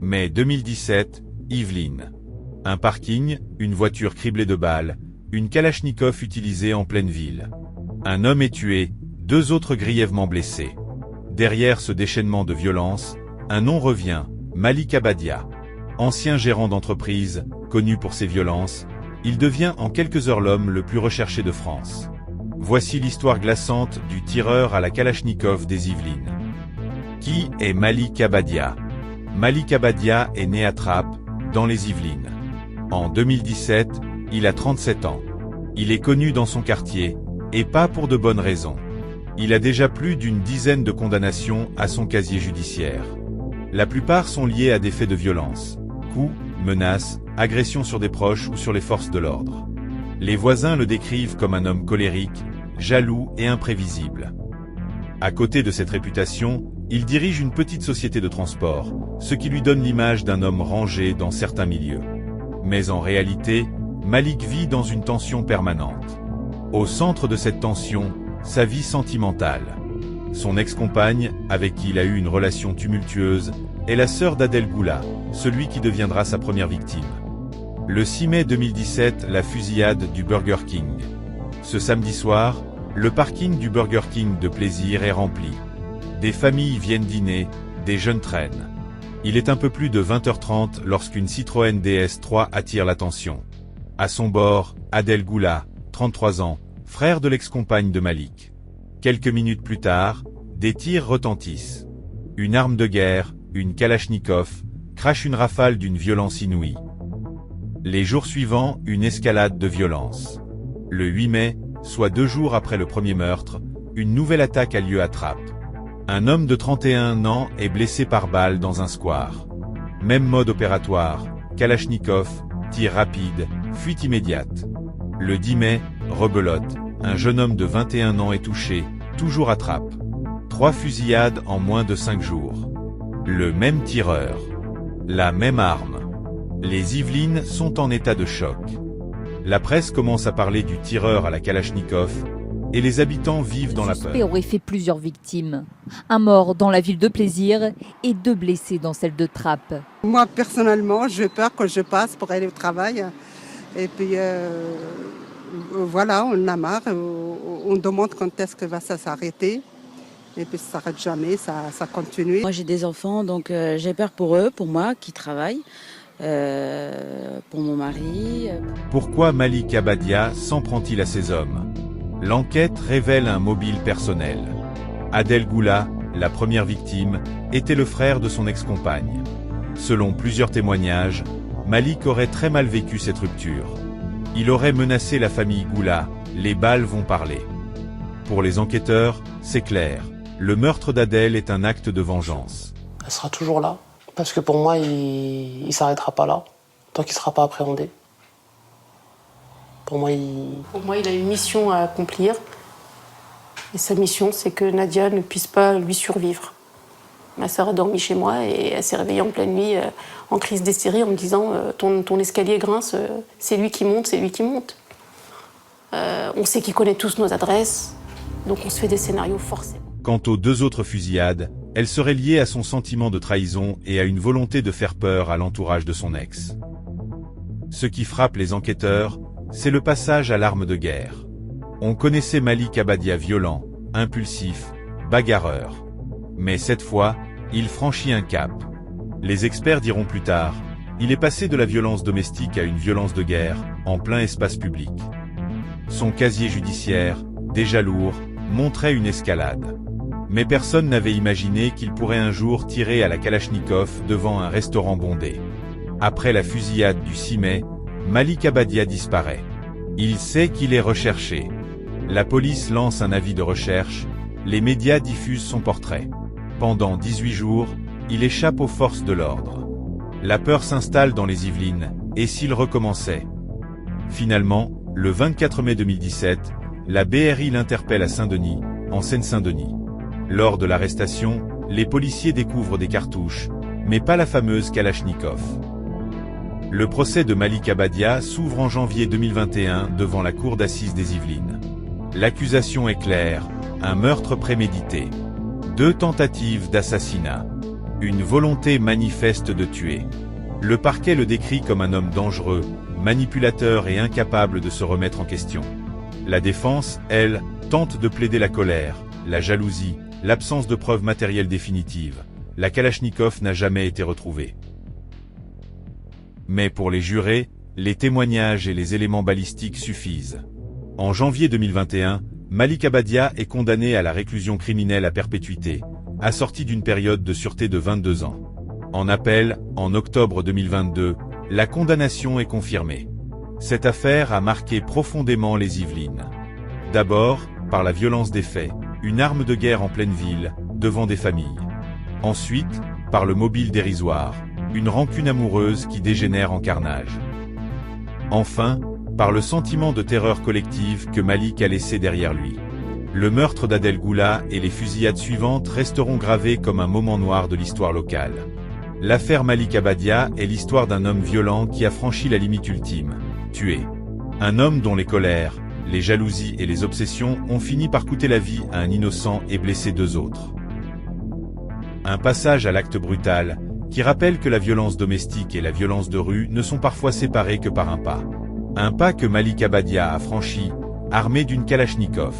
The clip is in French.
Mai 2017, Yvelines. Un parking, une voiture criblée de balles, une Kalachnikov utilisée en pleine ville. Un homme est tué, 2 autres grièvement blessés. Derrière ce déchaînement de violence, un nom revient, Malik Abadia. Ancien gérant d'entreprise, connu pour ses violences, il devient en quelques heures l'homme le plus recherché de France. Voici l'histoire glaçante du tireur à la Kalachnikov des Yvelines. Qui est Malik Abadia? Malik Abadia est né à Trappes, dans les Yvelines. En 2017, il a 37 ans. Il est connu dans son quartier, et pas pour de bonnes raisons. Il a déjà plus d'une dizaine de condamnations à son casier judiciaire. La plupart sont liées à des faits de violence. Coups, menaces, agressions sur des proches ou sur les forces de l'ordre. Les voisins le décrivent comme un homme colérique, jaloux et imprévisible. À côté de cette réputation, il dirige une petite société de transport, ce qui lui donne l'image d'un homme rangé dans certains milieux. Mais en réalité, Malik vit dans une tension permanente. Au centre de cette tension, sa vie sentimentale. Son ex-compagne, avec qui il a eu une relation tumultueuse, est la sœur d'Adel Goula, celui qui deviendra sa première victime. Le 6 mai 2017, la fusillade du Burger King. Ce samedi soir, le parking du Burger King de Plaisir est rempli. Des familles viennent dîner, des jeunes traînent. Il est un peu plus de 20h30 lorsqu'une Citroën DS3 attire l'attention. À son bord, Adel Goula, 33 ans, frère de l'ex-compagne de Malik. Quelques minutes plus tard, des tirs retentissent. Une arme de guerre, une Kalachnikov, crache une rafale d'une violence inouïe. Les jours suivants, une escalade de violence. Le 8 mai, soit 2 jours après le premier meurtre, une nouvelle attaque a lieu à Trappes. Un homme de 31 ans est blessé par balle dans un square. Même mode opératoire, Kalachnikov, tir rapide, fuite immédiate. Le 10 mai, rebelote, un jeune homme de 21 ans est touché, toujours à Trappes. 3 fusillades en moins de 5 jours. Le même tireur. La même arme. Les Yvelines sont en état de choc. La presse commence à parler du tireur à la Kalachnikov, et les habitants vivent dans la peur. Le suspect aurait fait plusieurs victimes. Un mort dans la ville de Plaisir et 2 blessés dans celle de Trappes. Moi, personnellement, j'ai peur quand je passe pour aller au travail. Et puis, voilà, on a marre. On demande quand est-ce que ça s'arrêter. Et puis, ça ne s'arrête jamais, ça continue. Moi, j'ai des enfants, donc j'ai peur pour eux, pour moi, qui travaille. Pour mon mari. Pourquoi Malik Abadia s'en prend-il à ces hommes? L'enquête révèle un mobile personnel. Adel Goula, la première victime, était le frère de son ex-compagne. Selon plusieurs témoignages, Malik aurait très mal vécu cette rupture. Il aurait menacé la famille Goula, les balles vont parler. Pour les enquêteurs, c'est clair, le meurtre d'Adel est un acte de vengeance. Elle sera toujours là. Parce que pour moi, il ne s'arrêtera pas là, tant qu'il ne sera pas appréhendé. Pour moi, il a une mission à accomplir. Et sa mission, c'est que Nadia ne puisse pas lui survivre. Ma sœur a dormi chez moi et elle s'est réveillée en pleine nuit, en crise d'hystérie, en me disant ton escalier grince, c'est lui qui monte, c'est lui qui monte. On sait qu'il connaît tous nos adresses, donc on se fait des scénarios forcément. Quant aux 2 autres fusillades, elles seraient liées à son sentiment de trahison et à une volonté de faire peur à l'entourage de son ex. Ce qui frappe les enquêteurs, c'est le passage à l'arme de guerre. On connaissait Malik Abadia violent, impulsif, bagarreur. Mais cette fois, il franchit un cap. Les experts diront plus tard, il est passé de la violence domestique à une violence de guerre, en plein espace public. Son casier judiciaire, déjà lourd, montrait une escalade. Mais personne n'avait imaginé qu'il pourrait un jour tirer à la Kalachnikov devant un restaurant bondé. Après la fusillade du 6 mai, Malik Abadia disparaît. Il sait qu'il est recherché. La police lance un avis de recherche, les médias diffusent son portrait. Pendant 18 jours, il échappe aux forces de l'ordre. La peur s'installe dans les Yvelines, et s'il recommençait? Finalement, le 24 mai 2017, la BRI l'interpelle à Saint-Denis, en Seine-Saint-Denis. Lors de l'arrestation, les policiers découvrent des cartouches, mais pas la fameuse Kalachnikov. Le procès de Malik Abadia s'ouvre en janvier 2021 devant la cour d'assises des Yvelines. L'accusation est claire, un meurtre prémédité. 2 tentatives d'assassinat. Une volonté manifeste de tuer. Le parquet le décrit comme un homme dangereux, manipulateur et incapable de se remettre en question. La défense, elle, tente de plaider la colère, la jalousie, l'absence de preuves matérielles définitives. La Kalachnikov n'a jamais été retrouvée. Mais pour les jurés, les témoignages et les éléments balistiques suffisent. En janvier 2021, Malik Abadia est condamné à la réclusion criminelle à perpétuité, assortie d'une période de sûreté de 22 ans. En appel, en octobre 2022, la condamnation est confirmée. Cette affaire a marqué profondément les Yvelines. D'abord, par la violence des faits, une arme de guerre en pleine ville, devant des familles. Ensuite, par le mobile dérisoire, une rancune amoureuse qui dégénère en carnage. Enfin, par le sentiment de terreur collective que Malik a laissé derrière lui. Le meurtre d'Adel Goula et les fusillades suivantes resteront gravés comme un moment noir de l'histoire locale. L'affaire Malik Abadia est l'histoire d'un homme violent qui a franchi la limite ultime, tuer. Un homme dont les colères, les jalousies et les obsessions ont fini par coûter la vie à un innocent et blesser 2 autres. Un passage à l'acte brutal, qui rappelle que la violence domestique et la violence de rue ne sont parfois séparées que par un pas. Un pas que Malik Abadia a franchi, armé d'une Kalachnikov.